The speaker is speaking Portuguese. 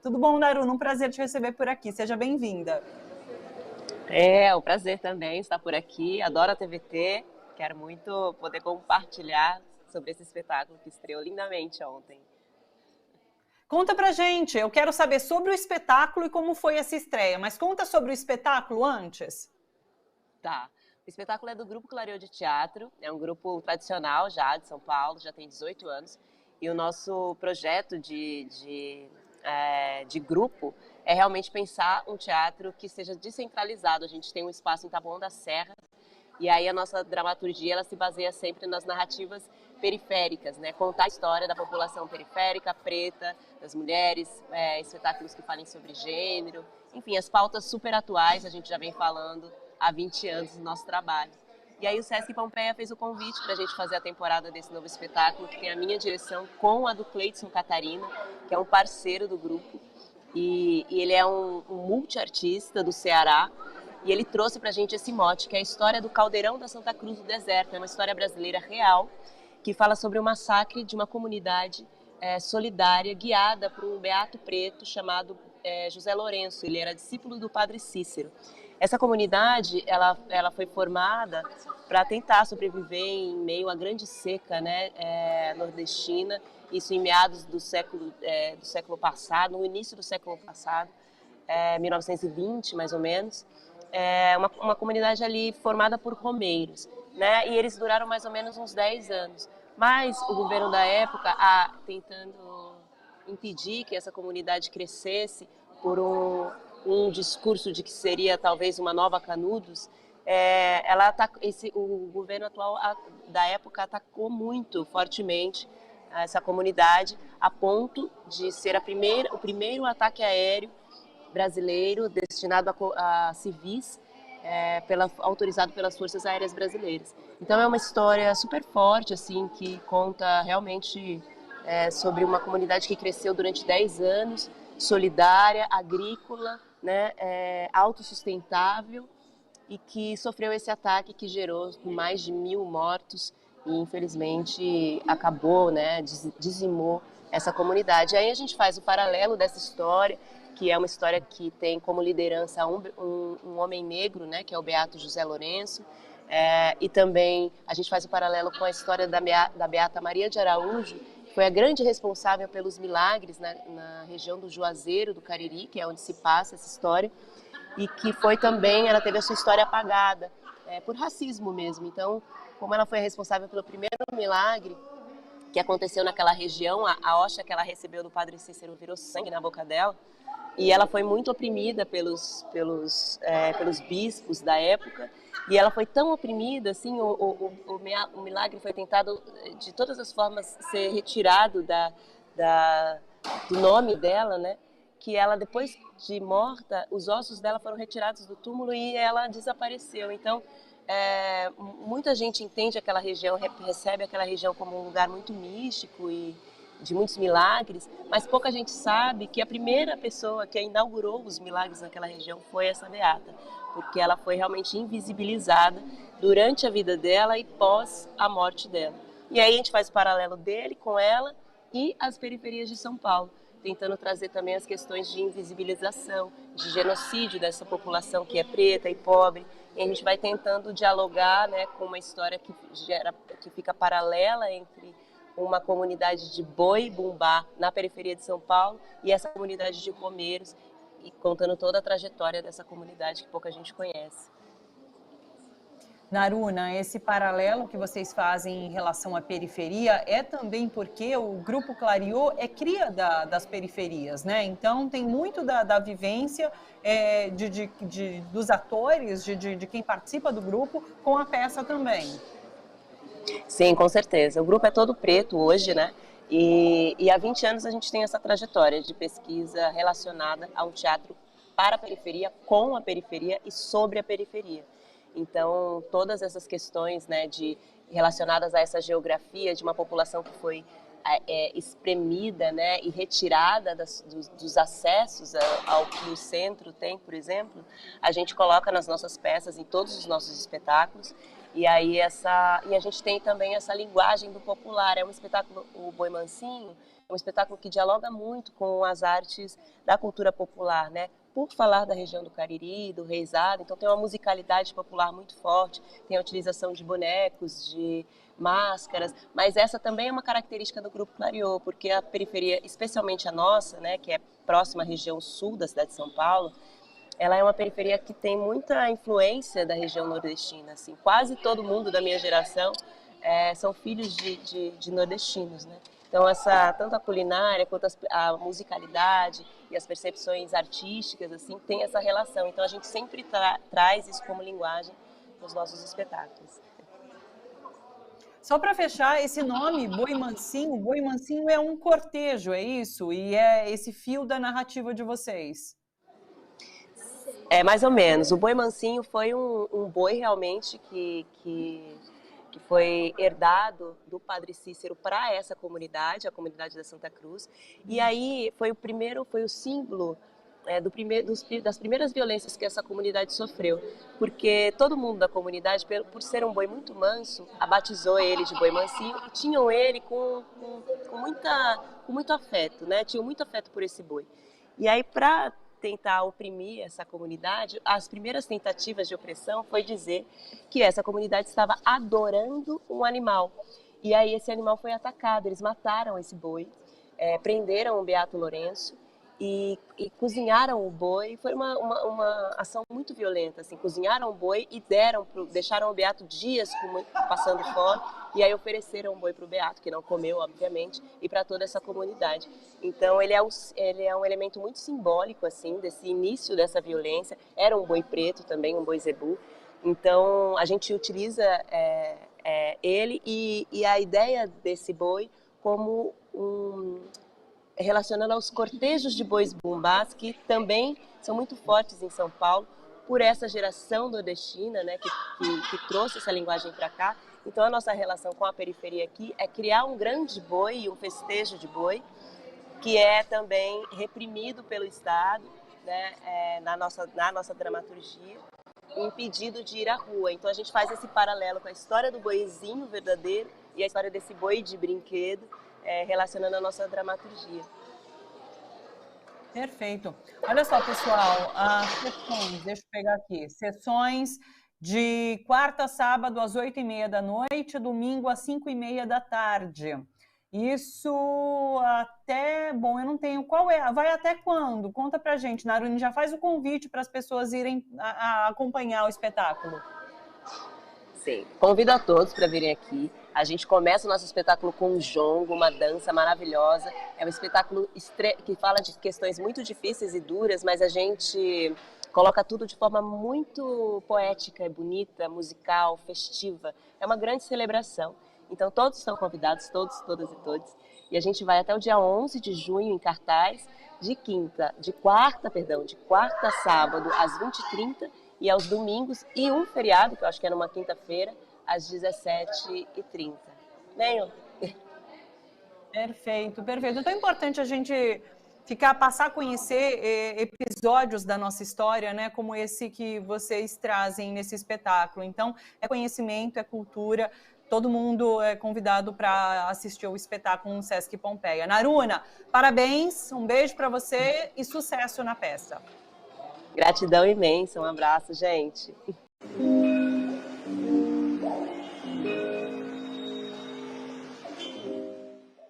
Tudo bom, Naruna? Um prazer te receber por aqui. Seja bem-vinda. É um prazer também estar por aqui. Adoro a TVT. Quero muito poder compartilhar sobre esse espetáculo que estreou lindamente ontem. Conta pra gente, eu quero saber sobre o espetáculo e como foi essa estreia, mas conta sobre o espetáculo antes. Tá. O espetáculo é do Grupo Clariô de Teatro, é um grupo tradicional já de São Paulo, já tem 18 anos. E o nosso projeto de grupo é realmente pensar um teatro que seja descentralizado. A gente tem um espaço em Taboão da Serra, e aí a nossa dramaturgia ela se baseia sempre nas narrativas periféricas, né? Contar a história da população periférica, preta, das mulheres, espetáculos que falem sobre gênero, enfim, as pautas super atuais, a gente já vem falando há 20 anos do nosso trabalho. E aí o Sesc Pompeia fez o convite para a gente fazer a temporada desse novo espetáculo, que tem a minha direção com a do Cleidson Catarina, que é um parceiro do grupo. E ele é um multiartista do Ceará, e ele trouxe para a gente esse mote, que é a história do Caldeirão da Santa Cruz do Deserto. É uma história brasileira real, que fala sobre o massacre de uma comunidade solidária, guiada por um beato preto chamado José Lourenço. Ele era discípulo do padre Cícero. Essa comunidade ela foi formada para tentar sobreviver em meio à grande seca, né, nordestina, isso em meados do século passado, no início do século passado, 1920 mais ou menos. Uma comunidade ali formada por romeiros, né, e eles duraram mais ou menos uns 10 anos. Mas o governo da época, tentando impedir que essa comunidade crescesse por um discurso de que seria talvez uma nova Canudos, o governo atual da época atacou muito fortemente essa comunidade, a ponto de ser o primeiro ataque aéreo brasileiro destinado a civis, autorizado pelas Forças Aéreas Brasileiras. Então é uma história super forte, assim, que conta realmente sobre uma comunidade que cresceu durante 10 anos, solidária, agrícola, né, autossustentável, e que sofreu esse ataque que gerou mais de 1.000 mortos e infelizmente acabou, né, dizimou essa comunidade. Aí a gente faz o paralelo dessa história, que é uma história que tem como liderança um homem negro, né, que é o beato José Lourenço, e também a gente faz o paralelo com a história da beata Maria de Araújo, que foi a grande responsável pelos milagres na região do Juazeiro, do Cariri, que é onde se passa essa história, e que foi também, ela teve a sua história apagada, por racismo mesmo. Então, como ela foi responsável pelo primeiro milagre que aconteceu naquela região, a hóstia que ela recebeu do padre Cícero virou sangue na boca dela, e ela foi muito oprimida pelos bispos da época, e ela foi tão oprimida, assim, o milagre foi tentado de todas as formas ser retirado do nome dela, né? Que ela, depois de morta, os ossos dela foram retirados do túmulo e ela desapareceu. Então, muita gente entende aquela região, recebe aquela região como um lugar muito místico e de muitos milagres, mas pouca gente sabe que a primeira pessoa que inaugurou os milagres naquela região foi essa beata, porque ela foi realmente invisibilizada durante a vida dela e pós a morte dela. E aí a gente faz o paralelo dele com ela e as periferias de São Paulo, tentando trazer também as questões de invisibilização, de genocídio dessa população que é preta e pobre. E a gente vai tentando dialogar, né, com uma história que fica paralela entre uma comunidade de boi-bumbá na periferia de São Paulo e essa comunidade de romeiros, e contando toda a trajetória dessa comunidade que pouca gente conhece. Naruna, esse paralelo que vocês fazem em relação à periferia é também porque o Grupo Clariô é cria das periferias, né? Então tem muito da vivência dos atores, de quem participa do grupo com a peça também. Sim, com certeza. O grupo é todo preto hoje, né? E há 20 anos a gente tem essa trajetória de pesquisa relacionada a um teatro para a periferia, com a periferia e sobre a periferia. Então, todas essas questões, né, relacionadas a essa geografia de uma população que foi espremida, né, e retirada dos acessos ao que o centro tem, por exemplo, a gente coloca nas nossas peças, em todos os nossos espetáculos. E aí a gente tem também essa linguagem do popular. É um espetáculo, o Boi Mansinho, um espetáculo que dialoga muito com as artes da cultura popular, né? Por falar da região do Cariri, do Reisado, então tem uma musicalidade popular muito forte, tem a utilização de bonecos, de máscaras, mas essa também é uma característica do Grupo Clariô, porque a periferia, especialmente a nossa, né, que é próxima à região sul da cidade de São Paulo, ela é uma periferia que tem muita influência da região nordestina, assim, quase todo mundo da minha geração são filhos de nordestinos, né? Então, tanto a culinária quanto a musicalidade e as percepções artísticas, assim, tem essa relação. Então, a gente sempre traz isso como linguagem nos nossos espetáculos. Só para fechar, esse nome, Boi Mansinho é um cortejo, é isso? E é esse fio da narrativa de vocês? É, mais ou menos. O Boi Mansinho foi um boi realmente que foi herdado do Padre Cícero para essa comunidade, a comunidade da Santa Cruz. E aí foi o símbolo das primeiras violências que essa comunidade sofreu, porque todo mundo da comunidade, por ser um boi muito manso, batizou ele de Boi Mansinho e tinham ele com muito afeto, né? Tinham muito afeto por esse boi. E aí, para tentar oprimir essa comunidade, as primeiras tentativas de opressão foi dizer que essa comunidade estava adorando um animal. E aí esse animal foi atacado, eles mataram esse boi, prenderam o Beato Lourenço e cozinharam o boi. Foi uma ação muito violenta, assim, cozinharam o boi e deixaram o Beato dias passando fome, e aí ofereceram o boi para o Beato, que não comeu, obviamente, e para toda essa comunidade. Então ele é um elemento muito simbólico, assim, desse início dessa violência. Era um boi preto também, um boi zebu. Então a gente utiliza ele e a ideia desse boi como relacionando aos cortejos de bois bumbás, que também são muito fortes em São Paulo, por essa geração nordestina, né, que trouxe essa linguagem para cá. Então a nossa relação com a periferia aqui é criar um grande boi, um festejo de boi, que é também reprimido pelo Estado, né, na nossa dramaturgia, impedido de ir à rua. Então a gente faz esse paralelo com a história do boizinho verdadeiro e a história desse boi de brinquedo, relacionando a nossa dramaturgia. Perfeito. Olha só, pessoal, as sessões, deixa eu pegar aqui, sessões de quarta a sábado às 8h30 da noite, domingo às 5h30 da tarde. Isso até, bom, eu não tenho, vai até quando? Conta pra gente, Narune, já faz o convite para as pessoas irem a acompanhar o espetáculo. Sim, convido a todos para virem aqui. A gente começa o nosso espetáculo com um jongo, uma dança maravilhosa. É um espetáculo que fala de questões muito difíceis e duras, mas a gente coloca tudo de forma muito poética, bonita, musical, festiva. É uma grande celebração. Então todos estão convidados, todos, todas e todos. E a gente vai até o dia 11 de junho em cartaz, de quarta a sábado às 20h30 e aos domingos, e um feriado, que eu acho que é numa quinta-feira, às 17h30. Venham! Perfeito, perfeito. Então é importante a gente passar a conhecer episódios da nossa história, né, como esse que vocês trazem nesse espetáculo. Então, é conhecimento, é cultura, todo mundo é convidado para assistir o espetáculo no Sesc Pompeia. Naruna, parabéns, um beijo para você e sucesso na peça. Gratidão imensa, um abraço, gente.